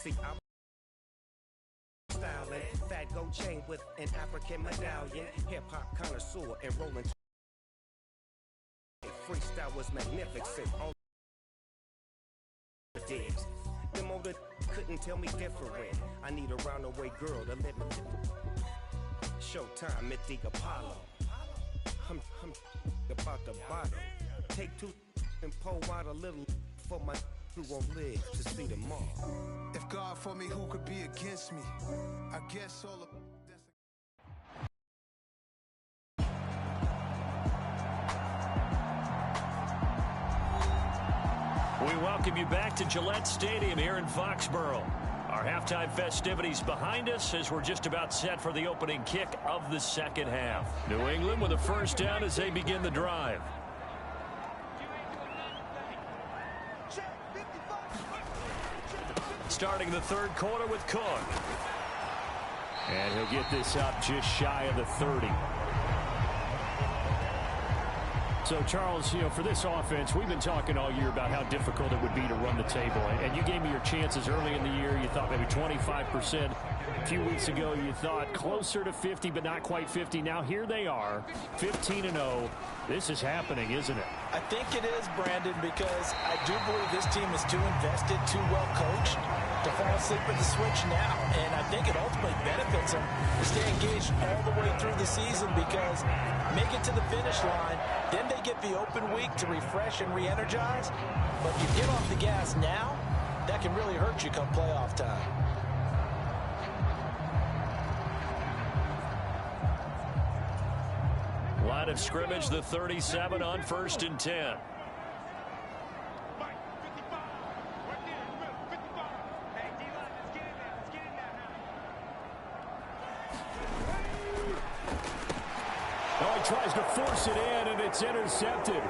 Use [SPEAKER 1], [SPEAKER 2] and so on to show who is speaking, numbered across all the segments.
[SPEAKER 1] See, I'm styling, fat gold chain with an African medallion, hip-hop connoisseur and rolling. Freestyle was magnificent. On the digs. Them older couldn't tell me different. I need a roundaway girl to let me. Showtime at the Apollo. I'm about the bottle. Take two and pour out a little for my who won't live to see them all.
[SPEAKER 2] If God for me, who could be against me? I guess all of
[SPEAKER 3] We welcome you back to Gillette Stadium here in Foxborough. Our halftime festivities behind us as we're just about set for the opening kick of the second half. New England with a first down as they begin the drive. Starting the third quarter with Cook. And he'll get this up just shy of the 30. So, Charles, you know, for this offense, we've been talking all year about how difficult it would be to run the table. And you gave me your chances early in the year. You thought maybe 25%. A few weeks ago, you thought closer to 50, but not quite 50. Now, here they are, 15-0. This is happening, isn't it?
[SPEAKER 4] I think it is, Brandon, because I do believe this team is too invested, too well coached to fall asleep at the switch now. And I think it ultimately benefits them to stay engaged all the way through the season because make it to the finish line, then they get the open week to refresh and re-energize. But if you get off the gas now, that can really hurt you come playoff time.
[SPEAKER 3] Line of scrimmage, the 37 on 1st and 10. Oh, he tries to force it in, and it's intercepted.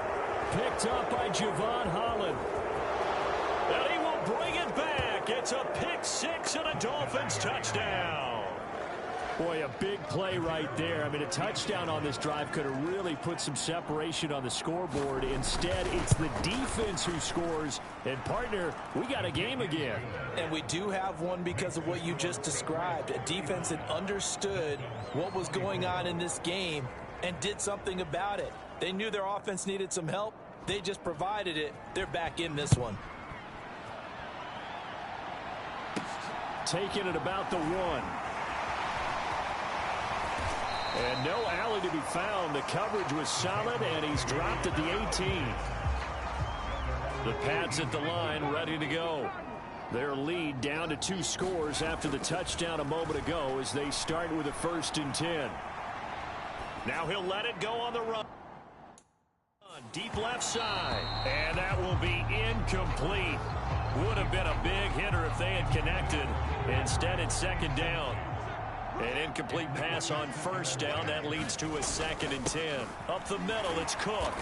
[SPEAKER 3] Picked up by Javon Holland. And he will bring it back. It's a pick six and a Dolphins touchdown. Boy, a big play right there. I mean, a touchdown on this drive could have really put some separation on the scoreboard. Instead, it's the defense who scores. And, partner, we got a game again.
[SPEAKER 4] And we do have one because of what you just described. A defense that understood what was going on in this game and did something about it. They knew their offense needed some help. They just provided it. They're back in this one.
[SPEAKER 3] Taking it about the 1. And no alley to be found. The coverage was solid, and he's dropped at the 18. The Pats at the line, ready to go. Their lead down to 2 scores after the touchdown a moment ago as they start with a 1st and 10. Now he'll let it go on the run. Deep left side. And that will be incomplete. Would have been a big hitter if they had connected. Instead, it's 2nd down. An incomplete pass on 1st down. That leads to a 2nd and 10. Up the middle, it's Cook.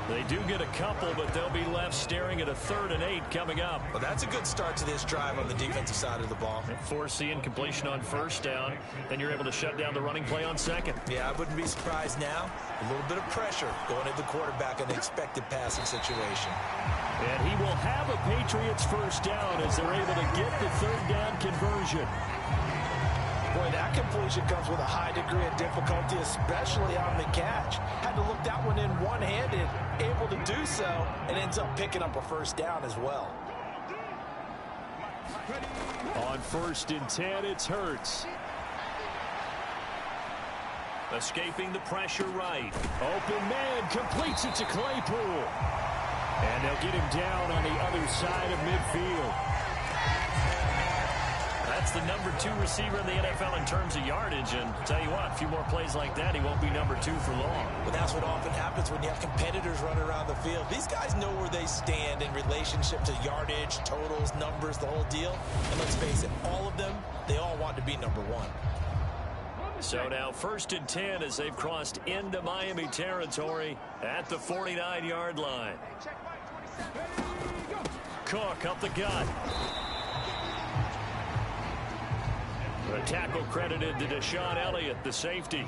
[SPEAKER 3] They do get a couple, but they'll be left staring at a 3rd and 8 coming up.
[SPEAKER 4] Well, that's a good start to this drive on the defensive side of the ball.
[SPEAKER 3] Force the incompletion on 1st down. Then you're able to shut down the running play on 2nd.
[SPEAKER 4] Yeah, I wouldn't be surprised now. A little bit of pressure going at the quarterback in the expected passing situation.
[SPEAKER 3] And he will have a Patriots 1st down as they're able to get the 3rd down conversion.
[SPEAKER 4] Boy, that completion comes with a high degree of difficulty, especially on the catch. Had to look that one in one-handed, able to do so, and ends up picking up a 1st down as well.
[SPEAKER 3] On 1st and 10, it's Hurts. Escaping the pressure right. Open man, completes it to Claypool. And they'll get him down on the other side of midfield. That's the number 2 receiver in the NFL in terms of yardage. And tell you what, a few more plays like that, he won't be number 2 for long.
[SPEAKER 4] But that's what often happens when you have competitors running around the field. These guys know where they stand in relationship to yardage, totals, numbers, the whole deal. And let's face it, all of them, they all want to be number 1.
[SPEAKER 3] So now 1st and 10 as they've crossed into Miami territory at the 49-yard line. Cook up the gut. The tackle credited to Deshaun Elliott, the safety.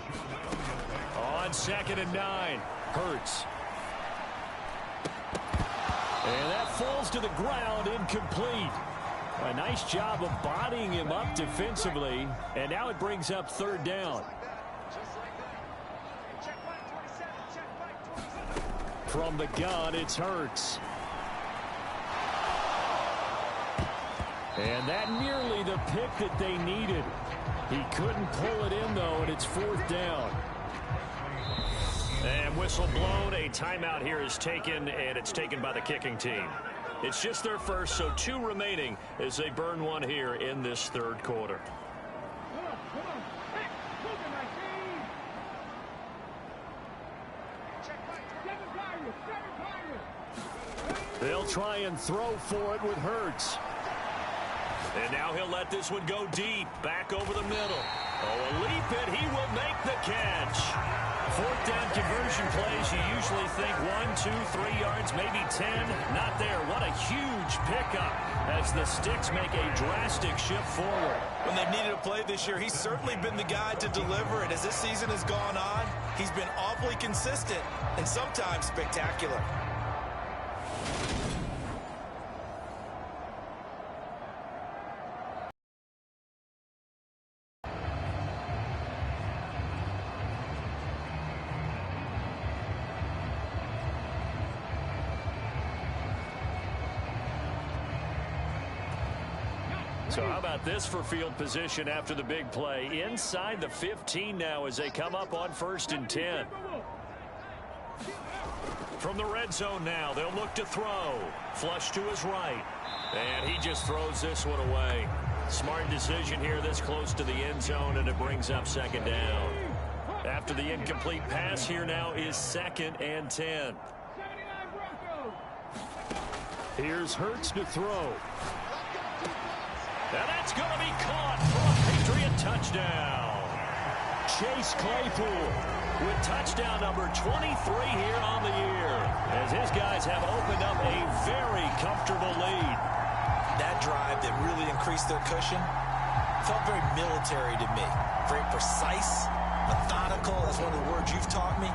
[SPEAKER 3] On 2nd and 9, Hurts. And that falls to the ground, incomplete. A nice job of bodying him up defensively, and now it brings up third down. From the gun, it's Hurts. And that nearly the pick that they needed. He couldn't pull it in, though, and it's fourth down.
[SPEAKER 5] And whistle blown. A timeout here is taken, and it's taken by the kicking team. It's just their first, so 2 remaining as they burn one here in this third quarter.
[SPEAKER 3] They'll try and throw for it with Hurts.
[SPEAKER 5] And now he'll let this one go deep, back over the middle. Oh, a leap it, he will make the catch.
[SPEAKER 3] Fourth down conversion plays, you usually think 1, 2, 3 yards, maybe 10. Not there. What a huge pickup as the Sticks make a drastic shift forward.
[SPEAKER 4] When they've needed a play this year, he's certainly been the guy to deliver it. As this season has gone on, he's been awfully consistent and sometimes spectacular.
[SPEAKER 3] So how about this for field position after the big play? Inside the 15 now as they come up on 1st and 10.
[SPEAKER 5] From the red zone now, they'll look to throw. Flush to his right. And he just throws this one away. Smart decision here this close to the end zone, and it brings up 2nd down. After the incomplete pass, here now is 2nd and 10.
[SPEAKER 3] Here's Hurts to throw.
[SPEAKER 5] And that's going to be caught for a Patriot touchdown.
[SPEAKER 3] Chase Claypool with touchdown number 23 here on the year, as his guys have opened up a very comfortable lead.
[SPEAKER 4] That drive that really increased their cushion felt very military to me. Very precise, methodical. That's one of the words you've taught me.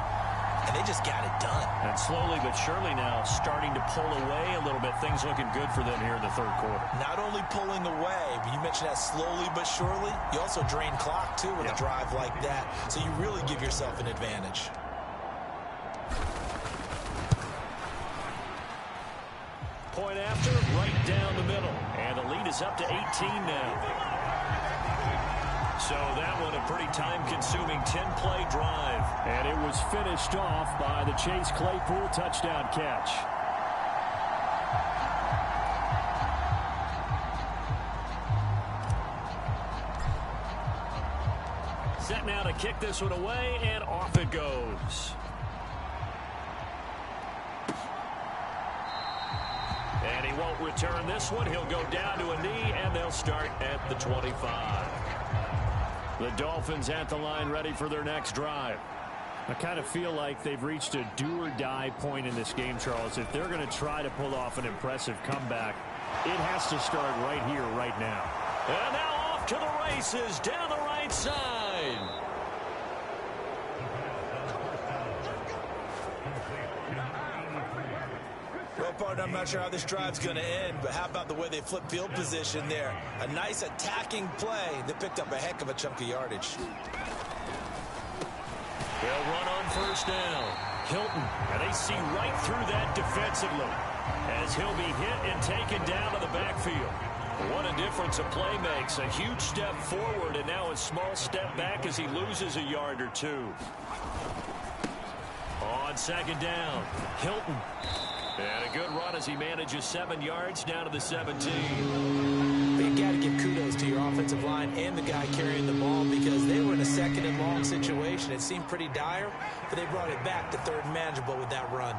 [SPEAKER 4] And they just got it done.
[SPEAKER 3] And slowly but surely now starting to pull away a little bit. Things looking good for them here in the third quarter.
[SPEAKER 4] Not only pulling away, but you mentioned that slowly but surely. You also drain clock, too, with a drive like that. So you really give yourself an advantage.
[SPEAKER 3] Point after, right down the middle. And the lead is up to 18 now.
[SPEAKER 5] So that one a pretty time-consuming 10-play drive.
[SPEAKER 3] And it was finished off by the Chase Claypool touchdown catch.
[SPEAKER 5] Set now to kick this one away, and off it goes. And he won't return this one. He'll go down to a knee, and they'll start at the 25.
[SPEAKER 3] The Dolphins at the line ready for their next drive. I kind of feel like they've reached a do-or-die point in this game, Charles. If they're going to try to pull off an impressive comeback, it has to start right here, right now.
[SPEAKER 5] And now off to the races down the right side.
[SPEAKER 4] Well, partner, I'm not sure how this drive's going to end, but how about the way they flip field position there? A nice attacking play that picked up a heck of a chunk of yardage.
[SPEAKER 5] They'll run on 1st down. Hilton, and they see right through that defensively as he'll be hit and taken down to the backfield. What a difference a play makes. A huge step forward and now a small step back as he loses a yard or two. On 2nd down, Hilton. And a good run as he manages 7 yards down to the 17.
[SPEAKER 4] You got to give kudos to your offensive line and the guy carrying the ball because they were in a 2nd and long situation. It seemed pretty dire, but they brought it back to 3rd and manageable with that run.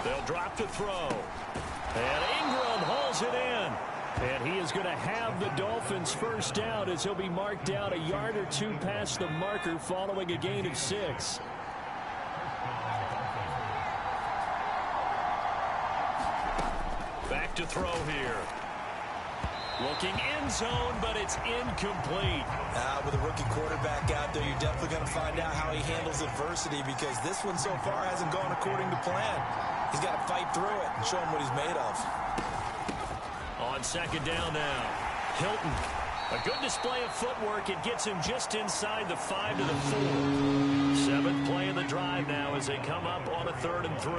[SPEAKER 5] They'll drop to throw.
[SPEAKER 3] And Ingram hauls it in. And he is going to have the Dolphins 1st down as he'll be marked down a yard or 2 past the marker following a gain of 6.
[SPEAKER 5] Back to throw here. Looking end zone, but it's incomplete.
[SPEAKER 4] With a rookie quarterback out there, you're definitely going to find out how he handles adversity, because this one so far hasn't gone according to plan. He's got to fight through it and show him what he's made of.
[SPEAKER 5] On second down now, Hilton. A good display of footwork. It gets him just inside the 5 to the 4. Seventh play of the drive now as they come up on a 3rd and 3.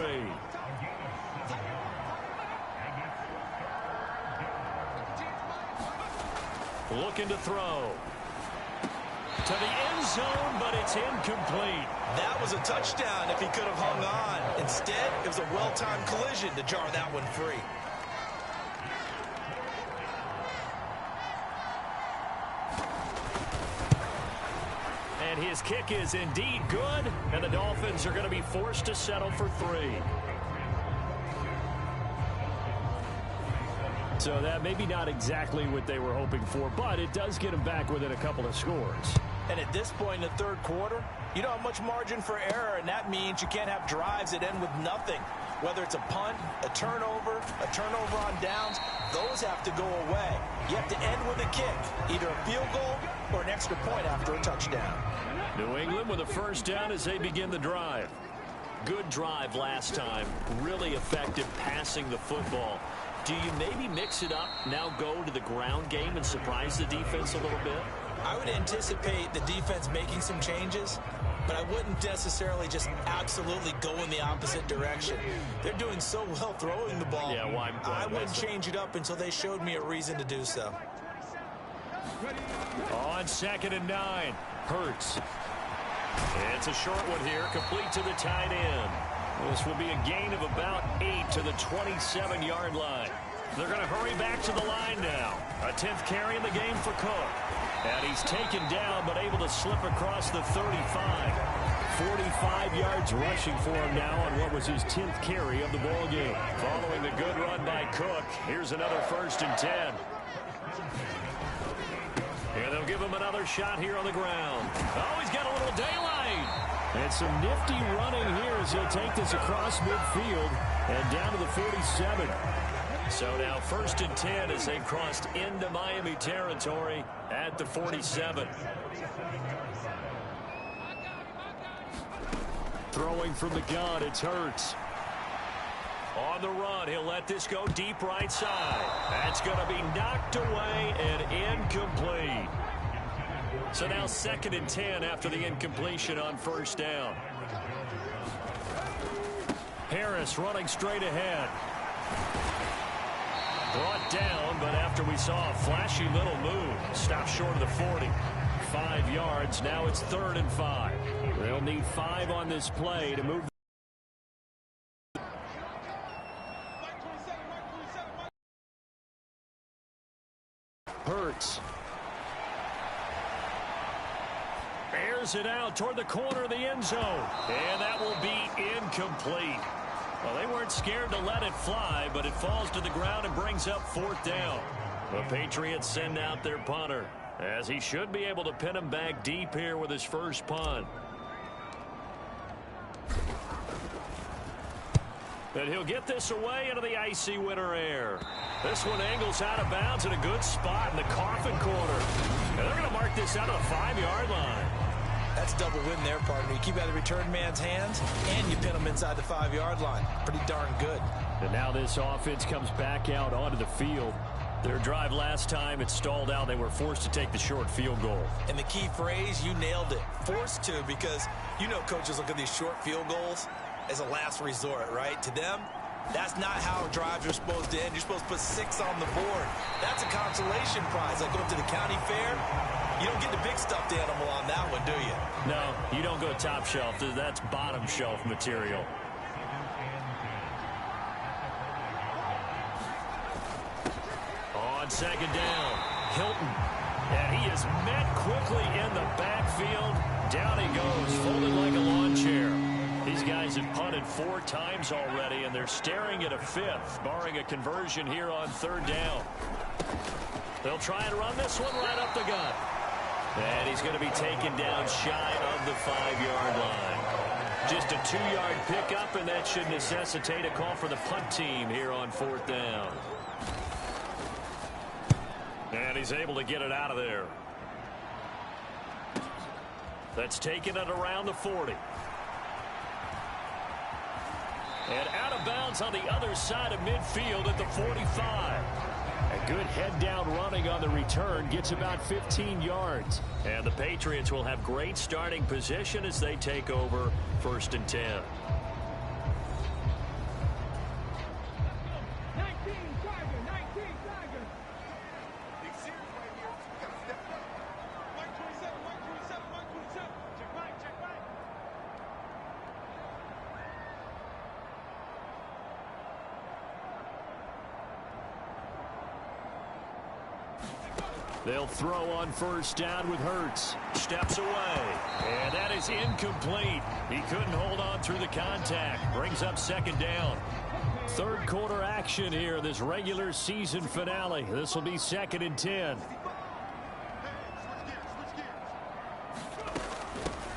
[SPEAKER 5] Looking to throw. To the end zone, but it's incomplete.
[SPEAKER 4] That was a touchdown if he could have hung on. Instead, it was a well-timed collision to jar that one free.
[SPEAKER 5] And his kick is indeed good, and the Dolphins are going to be forced to settle for 3. So that maybe not exactly what they were hoping for, but it does get them back within a couple of scores.
[SPEAKER 4] And at this point in the third quarter, you don't have much margin for error, and that means you can't have drives that end with nothing. Whether it's a punt, a turnover on downs, those have to go away. You have to end with a kick, either a field goal or an extra point after a touchdown.
[SPEAKER 5] New England with a first down as they begin the drive. Good drive last time. Really effective passing the football. Do you maybe mix it up, now go to the ground game and surprise the defense a little bit?
[SPEAKER 4] I would anticipate the defense making some changes, but I wouldn't necessarily just absolutely go in the opposite direction. They're doing so well throwing the ball.
[SPEAKER 5] Yeah, why
[SPEAKER 4] I wouldn't change it up until they showed me a reason to do so.
[SPEAKER 5] On 2nd and 9, Hurts. It's a short one here, complete to the tight end. This will be a gain of about 8 to the 27-yard line. They're going to hurry back to the line now. A 10th carry in the game for Cook. And he's taken down, but able to slip across the 35. 45 yards rushing for him now on what was his 10th carry of the ball game. Following the good run by Cook, here's another 1st and 10. And they'll give him another shot here on the ground. Oh, he's got a little daylight. And some nifty running here as he'll take this across midfield and down to the 47. So now 1st and 10 as they've crossed into Miami territory at the 47. Throwing from the gun, it's Hurts. On the run, he'll let this go deep right side. That's going to be knocked away and incomplete. So now 2nd and 10 after the incompletion on 1st down. Harris running straight ahead. Brought down, but after we saw a flashy little move, stopped short of the 40. 5 yards, now it's 3rd and 5. They'll need 5 on this play to move. Hurts. Airs it out toward the corner of the end zone. And that will be incomplete. Well, they weren't scared to let it fly, but it falls to the ground and brings up 4th down. The Patriots send out their punter, as he should be able to pin him back deep here with his first punt. And he'll get this away into the icy winter air. This one angles out of bounds in a good spot in the coffin corner. And they're going to mark this out of the 5-yard line.
[SPEAKER 4] That's double win there, partner. You keep out of the return man's hands, and you pin him inside the 5-yard line. Pretty darn good.
[SPEAKER 5] And now this offense comes back out onto the field. Their drive last time, it stalled out. They were forced to take the short field goal.
[SPEAKER 4] And the key phrase, you nailed it. Forced to, because you know coaches look at these short field goals as a last resort, right? To them, that's not how drives are supposed to end. You're supposed to put 6 on the board. That's a consolation prize. Like going to the county fair, you don't get the big stuffed animal on that one, do you?
[SPEAKER 5] No, you don't go top shelf. That's bottom shelf material. On 2nd down, Hilton. And he is met quickly in the backfield. Down he goes, folded like a lawn chair. These guys have punted 4 times already, and they're staring at a 5th, barring a conversion here on 3rd down. They'll try and run this one right up the gut. And he's going to be taken down shy of the 5-yard line. Just a 2-yard pickup, and that should necessitate a call for the punt team here on 4th down. And he's able to get it out of there. That's taken it around the 40. And out of bounds on the other side of midfield at the 45.
[SPEAKER 3] A good head-down running on the return gets about 15 yards.
[SPEAKER 5] And the Patriots will have great starting position as they take over 1st and 10.
[SPEAKER 3] They'll throw on 1st down with Hurts.
[SPEAKER 5] Steps away. And that is incomplete. He couldn't hold on through the contact. Brings up 2nd down.
[SPEAKER 3] 3rd quarter action here, this regular season finale. This will be 2nd and 10.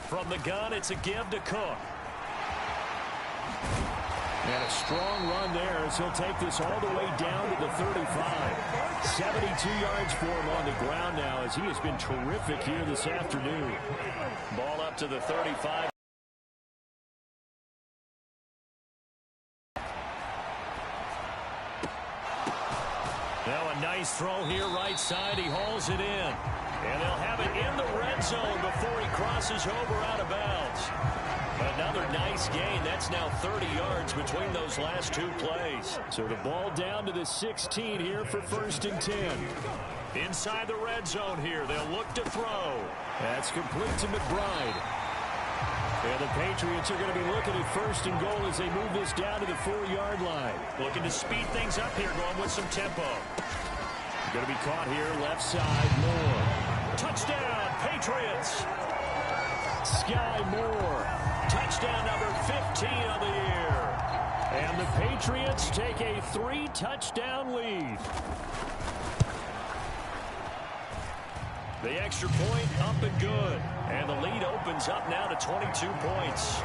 [SPEAKER 5] From the gun, it's a give to Cook.
[SPEAKER 3] And a strong run there as he'll take this all the way down to the 35. 72 yards for him on the ground now as he has been terrific here this afternoon.
[SPEAKER 5] Ball up to the 35. Now a nice throw here right side. He hauls it in. And they'll have it in the red zone before he crosses over out of bounds. Another nice gain. That's now 30 yards between those last 2 plays.
[SPEAKER 3] So the ball down to the 16 here for 1st and 10.
[SPEAKER 5] Inside the red zone here. They'll look to throw.
[SPEAKER 3] That's complete to McBride. And the Patriots are going to be looking at 1st and goal as they move this down to the 4-yard line.
[SPEAKER 5] Looking to speed things up here, going with some tempo.
[SPEAKER 3] Going to be caught here left side. Moore.
[SPEAKER 5] Touchdown, Patriots.
[SPEAKER 3] Sky Moore.
[SPEAKER 5] Touchdown number 15 on the year.
[SPEAKER 3] And the Patriots take a 3-touchdown lead.
[SPEAKER 5] The extra point up and good. And the lead opens up now to 22 points.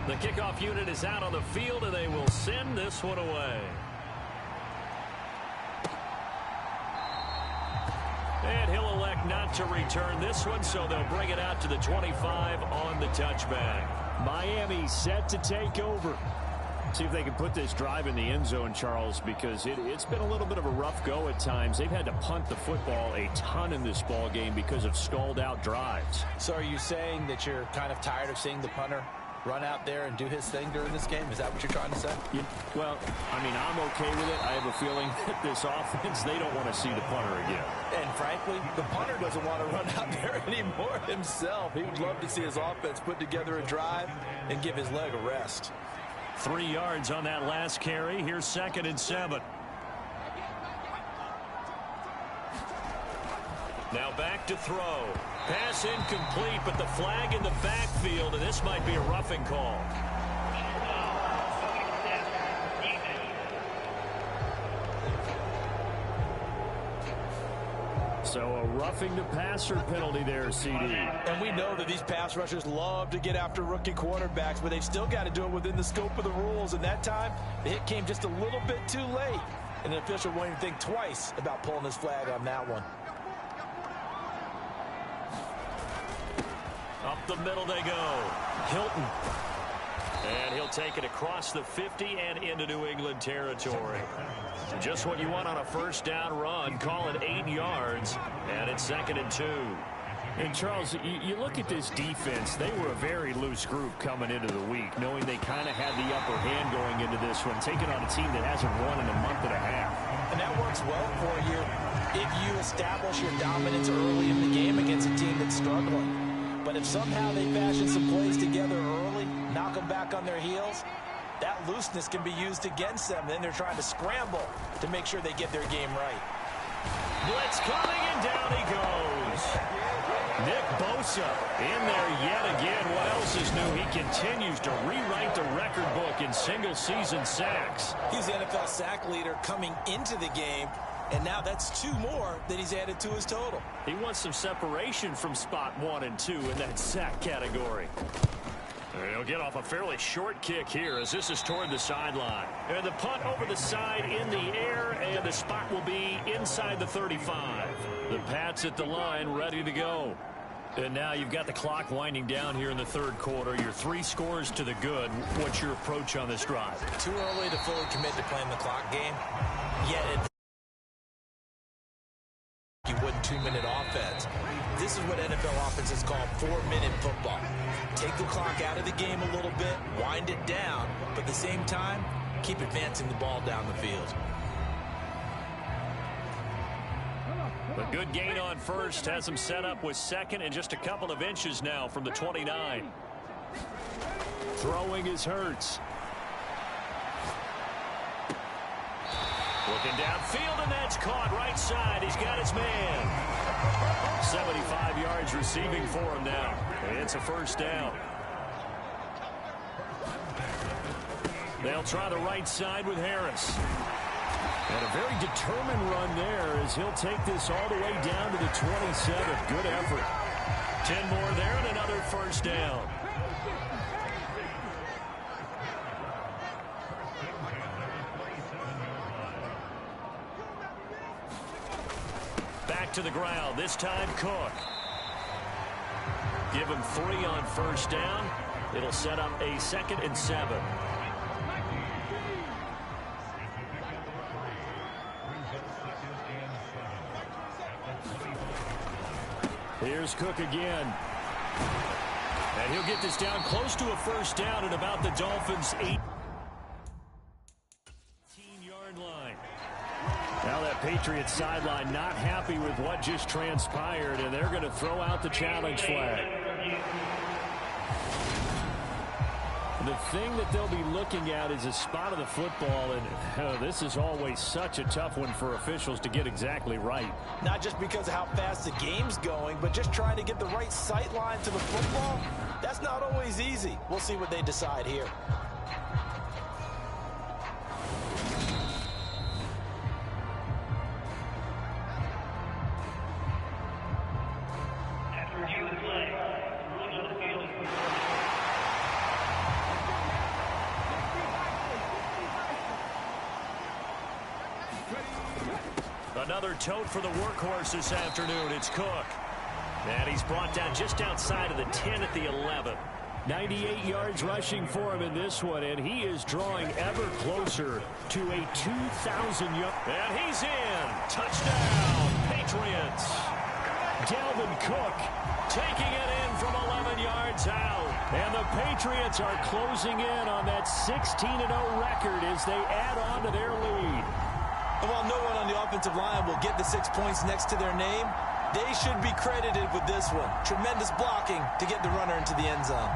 [SPEAKER 5] The kickoff unit is out on the field, and they will send this one away. And he'll elect not to return this one, so they'll bring it out to the 25 on the touchback.
[SPEAKER 3] Miami set to take over. See if they can put this drive in the end zone, Charles, because it's been a little bit of a rough go at times. They've had to punt the football a ton in this ball game because of stalled-out drives.
[SPEAKER 4] So are you saying that you're kind of tired of seeing the punter run out there and do his thing during this game? Is that what you're trying to say?
[SPEAKER 3] Yeah, well, I mean, I'm okay with it. I have a feeling that this offense, they don't want to see the punter again.
[SPEAKER 4] And frankly, the punter doesn't want to run out there anymore himself. He would love to see his offense put together a drive and give his leg a rest.
[SPEAKER 5] 3 yards on that last carry. Here's 2nd and 7. Now back to throw. Pass incomplete, but the flag in the backfield, and this might be a roughing call.
[SPEAKER 3] So a roughing the passer penalty there, CD.
[SPEAKER 4] And we know that these pass rushers love to get after rookie quarterbacks, but they've still got to do it within the scope of the rules. And that time, the hit came just a little bit too late. And the official won't even think twice about pulling his flag on that one.
[SPEAKER 5] Up the middle they go. Hilton. And he'll take it across the 50 and into New England territory. Just what you want on a 1st down run. Call it 8 yards. And it's 2nd and 2.
[SPEAKER 3] And, Charles, you look at this defense. They were a very loose group coming into the week, knowing they kind of had the upper hand going into this one, taking on a team that hasn't won in a month and a half.
[SPEAKER 4] And that works well for you if you establish your dominance early in the game against a team that's struggling. But if somehow they fashion some plays together early, knock them back on their heels, that looseness can be used against them. Then they're trying to scramble to make sure they get their game right.
[SPEAKER 5] Blitz coming, and down he goes. Nick Bosa in there yet again. What else is new? He continues to rewrite the record book in single-season sacks.
[SPEAKER 4] He's the NFL sack leader coming into the game. And now that's 2 more that he's added to his total.
[SPEAKER 3] He wants some separation from spot 1 and 2 in that sack category. He'll get off a fairly short kick here as this is toward the sideline. And the punt over the side in the air, and the spot will be inside the 35. The Pats at the line ready to go. And now you've got the clock winding down here in the 3rd quarter. Your 3 scores to the good. What's your approach on this drive?
[SPEAKER 4] Too early to fully commit to playing the clock game. Yet you wouldn't 2-minute offense. This is what NFL offenses call 4-minute football. Take the clock out of the game a little bit, wind it down, but at the same time, keep advancing the ball down the field.
[SPEAKER 3] A good gain on first has him set up with 2nd and just a couple of inches now from the 29. Throwing is Hurts. Looking downfield, and that's caught right side. He's got his man. 75 yards receiving for him now. It's a 1st down. They'll try the right side with Harris. And a very determined run there as he'll take this all the way down to the 27. Good effort. 10 more there and another 1st down. Back to the ground. This time Cook. Give him 3 on 1st down. It'll set up a 2nd and 7. Here's Cook again. And he'll get this down close to a 1st down at about the Dolphins' 18-yard line. Now that Patriots sideline not happy with what just transpired, and they're going to throw out the challenge flag. The thing that they'll be looking at is a spot of the football, and this is always such a tough one for officials to get exactly right.
[SPEAKER 4] Not just because of how fast the game's going, but just trying to get the right sight line to the football. That's not always easy. We'll see what they decide here.
[SPEAKER 3] Another tote for the workhorse this afternoon. It's Cook. And he's brought down just outside of the 10 at the 11. 98 yards rushing for him in this one, and he is drawing ever closer to a 2,000-yard. And he's in. Touchdown, Patriots. Dalvin Cook taking it in from 11 yards out. And the Patriots are closing in on that 16-0 record as they add on to their lead.
[SPEAKER 4] And while no one on the offensive line will get the 6 points next to their name, they should be credited with this one. Tremendous blocking to get the runner into the end zone.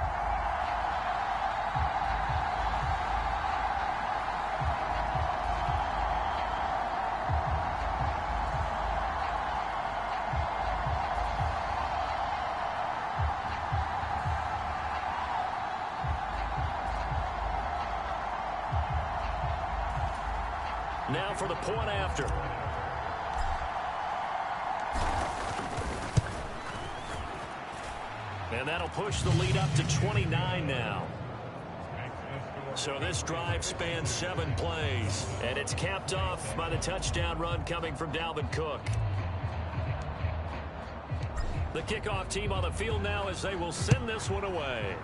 [SPEAKER 3] Now for the point after. And that'll push the lead up to 29 now. So this drive spans 7 plays. And it's capped off by the touchdown run coming from Dalvin Cook. The kickoff team on the field now as they will send this one away.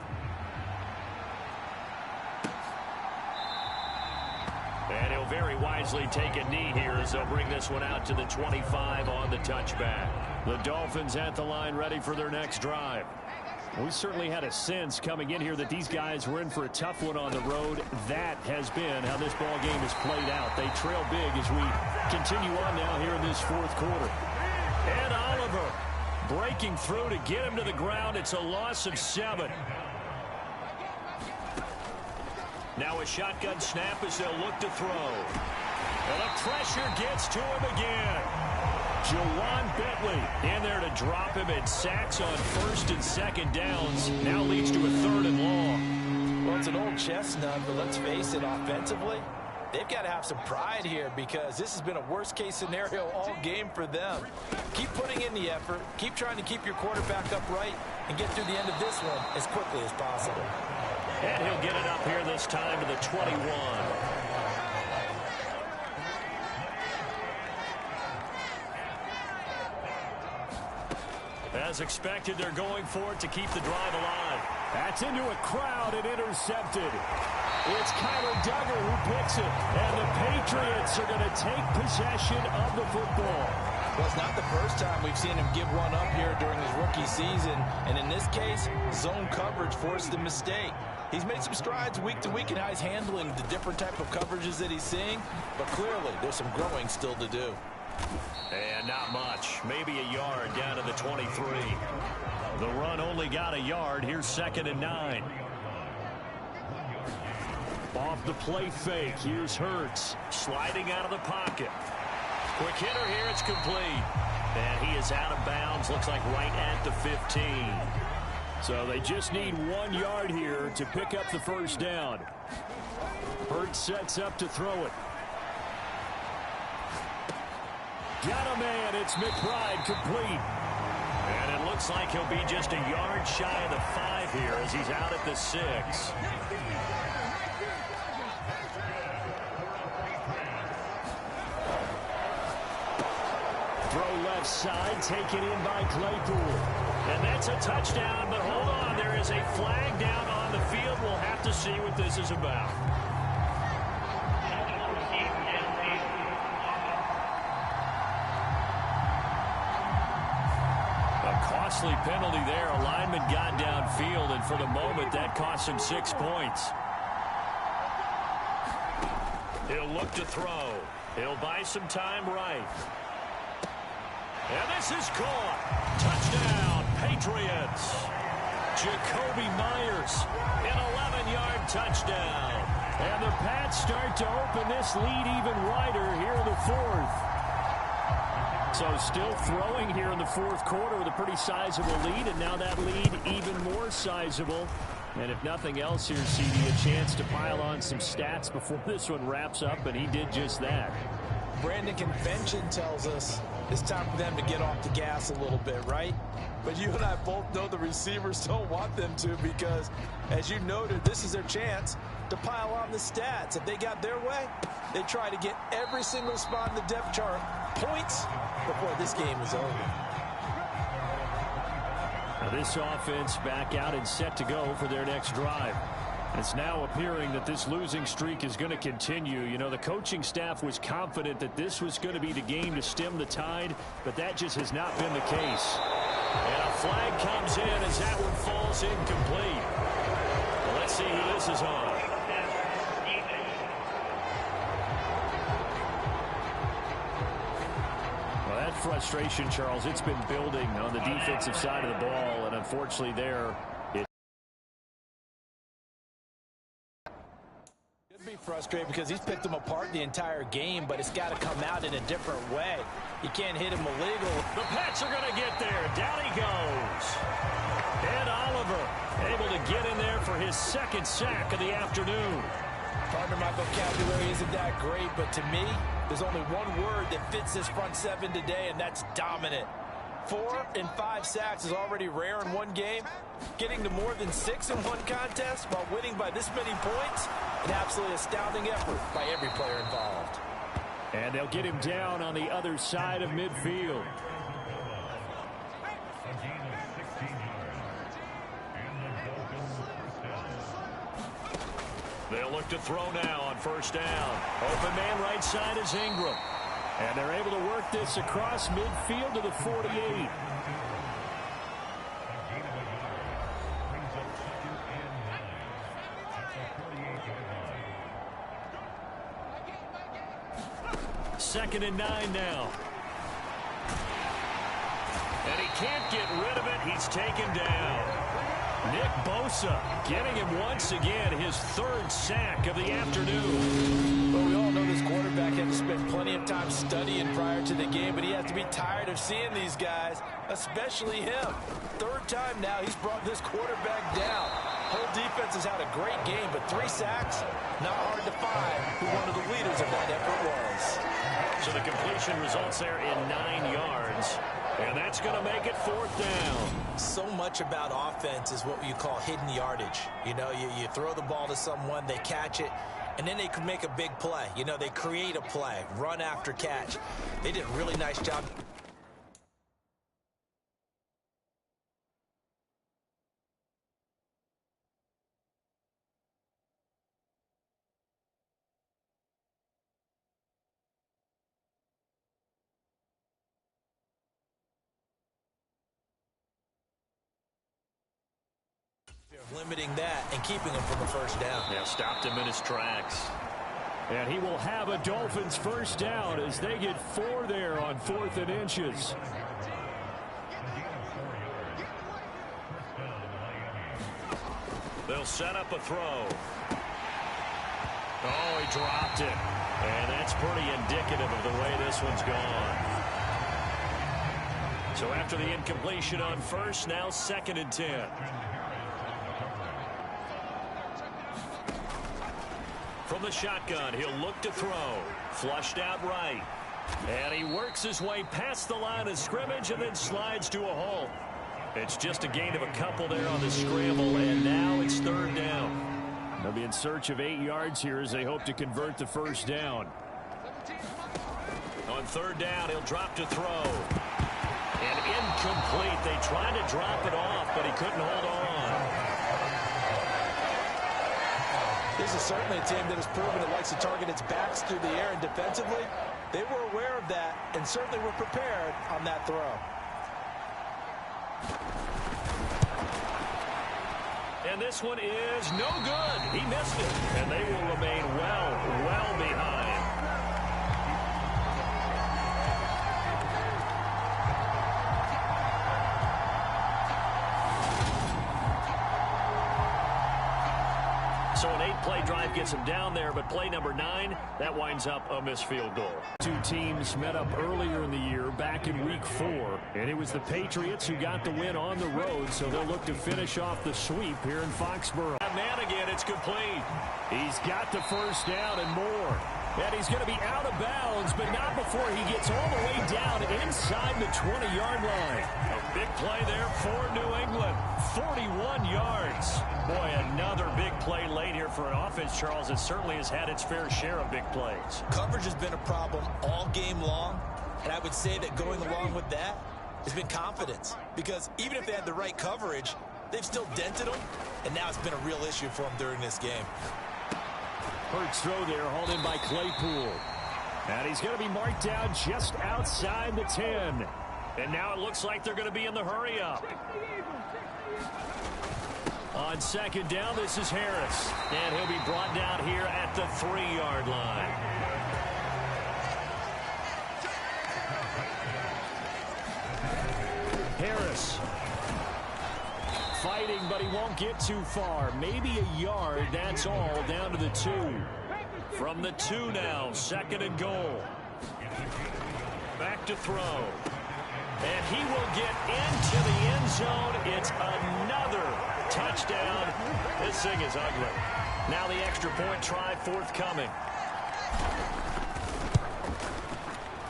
[SPEAKER 3] And he'll very wisely take a knee here as they'll bring this one out to the 25 on the touchback. The Dolphins at the line ready for their next drive. We certainly had a sense coming in here that these guys were in for a tough one on the road. That has been how this ball game has played out. They trail big as we continue on now here in this 4th quarter. And Oliver breaking through to get him to the ground. It's a loss of 7. Now a shotgun snap as they'll look to throw. And the pressure gets to him again. Jawan Bentley in there to drop him, and sacks on 1st and 2nd downs. Now leads to a 3rd and long.
[SPEAKER 4] Well, it's an old chestnut, but let's face it, offensively, they've got to have some pride here because this has been a worst-case scenario all game for them. Keep putting in the effort. Keep trying to keep your quarterback upright and get through the end of this one as quickly as possible.
[SPEAKER 5] And he'll get it up here this time to the 21. As expected, they're going for it to keep the drive alive.
[SPEAKER 3] That's into a crowd and intercepted. It's Kyler Duggar who picks it, and the Patriots are going to take possession of the football.
[SPEAKER 4] Well, it's not the first time we've seen him give one up here during his rookie season, and in this case, zone coverage forced the mistake. He's made some strides week to week in how he's handling the different type of coverages that he's seeing, but clearly there's some growing still to do.
[SPEAKER 5] And not much. Maybe a yard down to the 23. The run only got a yard. Here's 2nd and 9.
[SPEAKER 3] Off the play fake. Here's Hurts.
[SPEAKER 5] Sliding out of the pocket. Quick hitter here. It's complete. And he is out of bounds. Looks like right at the 15.
[SPEAKER 3] So they just need 1 yard here to pick up the first down. Hurts sets up to throw it. Got a man. It's McBride complete.
[SPEAKER 5] And it looks like he'll be just a yard shy of the 5 here as he's out at the 6.
[SPEAKER 3] Throw left side, taken in by Claypool.
[SPEAKER 5] And that's a touchdown, but hold on. There is a flag down on the field. We'll have to see what this is about. Costly penalty there. A lineman got downfield, and for the moment, that cost him 6 points. He'll look to throw. He'll buy some time right. And this is caught. Touchdown, Patriots. Jacoby Myers, an 11-yard touchdown.
[SPEAKER 3] And the Pats start to open this lead even wider here in the 4th. So still throwing here in the 4th quarter with a pretty sizable lead, and now that lead even more sizable. And if nothing else here, CD, a chance to pile on some stats before this one wraps up, and he did just that.
[SPEAKER 4] Brandon, convention tells us it's time for them to get off the gas a little bit, right? But you and I both know the receivers don't want them to because, as you noted, this is their chance to pile on the stats. If they got their way, they try to get every single spot in the depth chart points before this game is over.
[SPEAKER 3] Now this offense back out and set to go for their next drive. It's now appearing that this losing streak is going to continue. You know, the coaching staff was confident that this was going to be the game to stem the tide, but that just has not been the case.
[SPEAKER 5] And a flag comes in as that one falls incomplete. Well, let's see who this is on.
[SPEAKER 3] Well, that frustration, Charles, it's been building on the defensive side of the ball, and unfortunately there it
[SPEAKER 4] Should be frustrated because he's picked them apart the entire game, but it's got to come out in a different way. You can't hit him illegal.
[SPEAKER 5] The Pats are going to get there. Down he goes. And Oliver able to get in there for his 2nd sack of the afternoon.
[SPEAKER 4] Partner, my vocabulary isn't that great, but to me, there's only one word that fits this front 7 today, and that's dominant. 4 and 5 sacks is already rare in one game. Getting to more than 6 in one contest while winning by this many points, an absolutely astounding effort by every player involved.
[SPEAKER 3] and they'll get him down on the other side of midfield.
[SPEAKER 5] They'll look to throw now on 1st down. Open man right side is Ingram.
[SPEAKER 3] And they're able to work this across midfield to the 48.
[SPEAKER 5] Second and 9 now. And he can't get rid of it. He's taken down. Nick Bosa getting him once again his 3rd sack of the afternoon.
[SPEAKER 4] Well, we all know this quarterback had to spend plenty of time studying prior to the game, but he has to be tired of seeing these guys, especially him. 3rd time now he's brought this quarterback down. Whole defense has had a great game, but 3 sacks, not hard to find who one of the leaders
[SPEAKER 3] So the completion results there in 9 yards. And that's going to make it 4th down.
[SPEAKER 4] So much about offense is what you call hidden yardage. You know, you throw the ball to someone, they catch it, and then they can make a big play. You know, they create a play, run after catch. They did a really nice job. Limiting that and keeping him from a first down.
[SPEAKER 3] Yeah, stopped him in his tracks.
[SPEAKER 5] And he will have a Dolphins first down as they get 4 there on 4th and inches.
[SPEAKER 3] They'll set up a throw. Oh, he dropped it. And that's pretty indicative of the way this one's gone. So after the incompletion on first, now 2nd and 10. From the shotgun, he'll look to throw. Flushed out right. And he works his way past the line of scrimmage and then slides to a halt. It's just a gain of a couple there on the scramble, and now it's 3rd down.
[SPEAKER 5] They'll be in search of 8 yards here as they hope to convert the first down.
[SPEAKER 3] On 3rd down, he'll drop to throw. And incomplete. They tried to drop it off, but he couldn't hold on.
[SPEAKER 4] This is certainly a team that has proven it likes to target its backs through the air, and defensively, they were aware of that and certainly were prepared on that throw.
[SPEAKER 3] And this one is no good. He missed it. And they will remain well behind. So an 8-play drive gets him down there, but play number 9, that winds up a missed field goal.
[SPEAKER 5] 2 teams met up earlier in the year back in week 4, and it was the Patriots who got the win on the road, so they'll look to finish off the sweep here in Foxborough.
[SPEAKER 3] That man again, it's complete.
[SPEAKER 5] He's got the first down and more. And he's going to be out of bounds, but not before he gets all the way down inside the 20-yard line.
[SPEAKER 3] A big play there for New England. 41 yards. Boy, another big play late here for an offense, Charles, that certainly has had its fair share of big plays.
[SPEAKER 4] Coverage has been a problem all game long, and I would say that going along with that has been confidence. Because even if they had the right coverage, they've still dented them, and now it's been a real issue for them during this game.
[SPEAKER 5] Hurts throw there, hauled in by Claypool. And he's going to be marked down just outside the 10.
[SPEAKER 3] And now it looks like they're going to be in the hurry-up.
[SPEAKER 5] On 2nd down, this is Harris.
[SPEAKER 3] And he'll be brought down here at the 3-yard line.
[SPEAKER 5] Harris fighting, but he won't get too far. Maybe a yard, that's all, down to the 2.
[SPEAKER 3] From the 2 now, 2nd and goal. Back to throw. And he will get into the end zone. It's another touchdown. This thing is ugly. Now the extra point try forthcoming.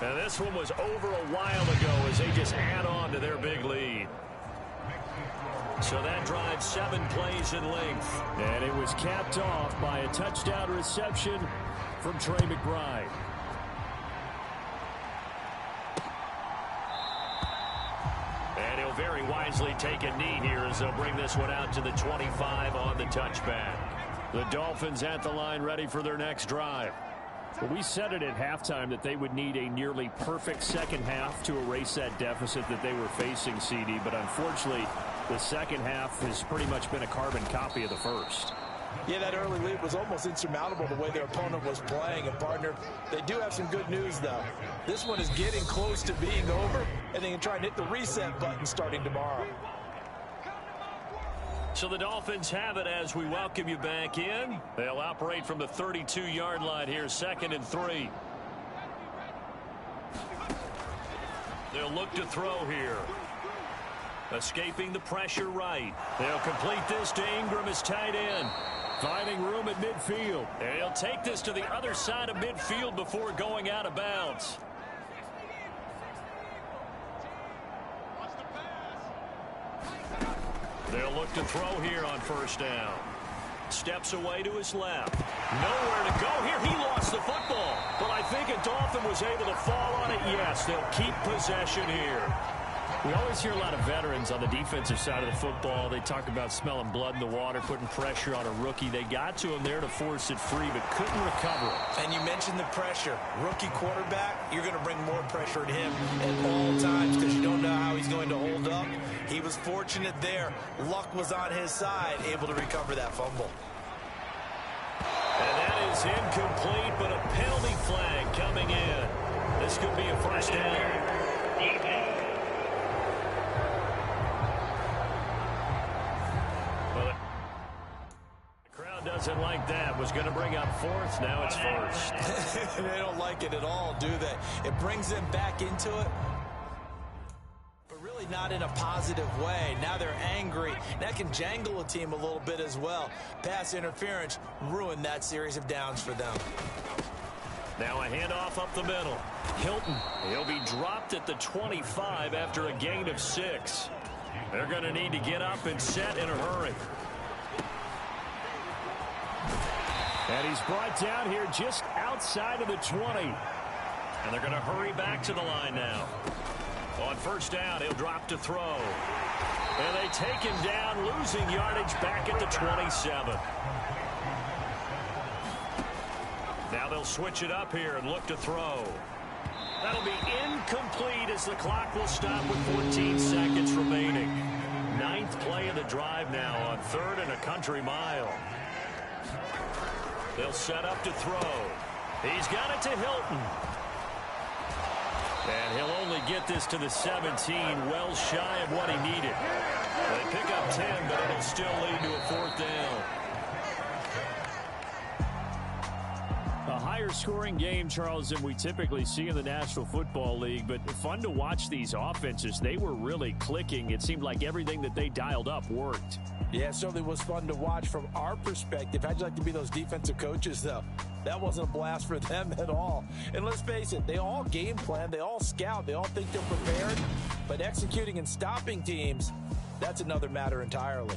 [SPEAKER 3] And this one was over a while ago as they just add on to their big lead. So that drives 7 plays in length.
[SPEAKER 5] And it was capped off by a touchdown reception from Trey McBride.
[SPEAKER 3] And he'll very wisely take a knee here as they'll bring this one out to the 25 on the touchback.
[SPEAKER 5] The Dolphins at the line ready for their next drive. Well, we said it at halftime that they would need a nearly perfect second half to erase that deficit that they were facing, CD, but unfortunately the second half has pretty much been a carbon copy of the first.
[SPEAKER 4] Yeah, that early lead was almost insurmountable the way their opponent was playing. And, partner, they do have some good news, though. This one is getting close to being over, and they can try and hit the reset button starting tomorrow.
[SPEAKER 3] So the Dolphins have it as we welcome you back in. They'll operate from the 32-yard line here, 2nd and 3. They'll look to throw here. Escaping the pressure right. They'll complete this to Ingram as tight end.
[SPEAKER 5] Finding room at midfield.
[SPEAKER 3] And he'll take this to the other side of midfield before going out of bounds. They'll look to throw here on first down. Steps away to his left. Nowhere to go here. He lost the football. But I think a Dolphin was able to fall on it. Yes, they'll keep possession here.
[SPEAKER 5] We always hear a lot of veterans on the defensive side of the football. They talk about smelling blood in the water, putting pressure on a rookie. They got to him there to force it free, but couldn't recover it.
[SPEAKER 4] And you mentioned the pressure. Rookie quarterback, you're going to bring more pressure at him at all times because you don't know how he's going to hold up. He was fortunate there. Luck was on his side, able to recover that fumble.
[SPEAKER 3] And that is incomplete, but a penalty flag coming in. This could be a first down.
[SPEAKER 5] Doesn't like that. Was going to bring up fourth. Now it's first.
[SPEAKER 4] They don't like it at all, do they? It brings them back into it, but really not in a positive way. Now they're angry. That can jangle a team a little bit as well. Pass interference ruined that series of downs for them.
[SPEAKER 3] Now a handoff up the middle. Hilton. He'll be dropped at the 25 after a gain of 6. They're going to need to get up and set in a hurry.
[SPEAKER 5] And he's brought down here just outside of the 20.
[SPEAKER 3] And they're going to hurry back to the line now. On first down, he'll drop to throw. And they take him down, losing yardage back at the 27. Now they'll switch it up here and look to throw. That'll be incomplete as the clock will stop with 14 seconds remaining. 9th play of the drive now on 3rd and a country mile. They'll set up to throw. He's got it to Hilton. And he'll only get this to the 17, well shy of what he needed. They pick up 10, but it'll still lead to a 4th down.
[SPEAKER 5] A higher scoring game, Charles, than we typically see in the National Football League, but fun to watch these offenses. They were really clicking. It seemed like everything that they dialed up worked.
[SPEAKER 4] Yeah, it certainly was fun to watch from our perspective. How'd you like to be those defensive coaches, though? That wasn't a blast for them at all. And let's face it, they all game plan, they all scout, they all think they're prepared. But executing and stopping teams, that's another matter entirely.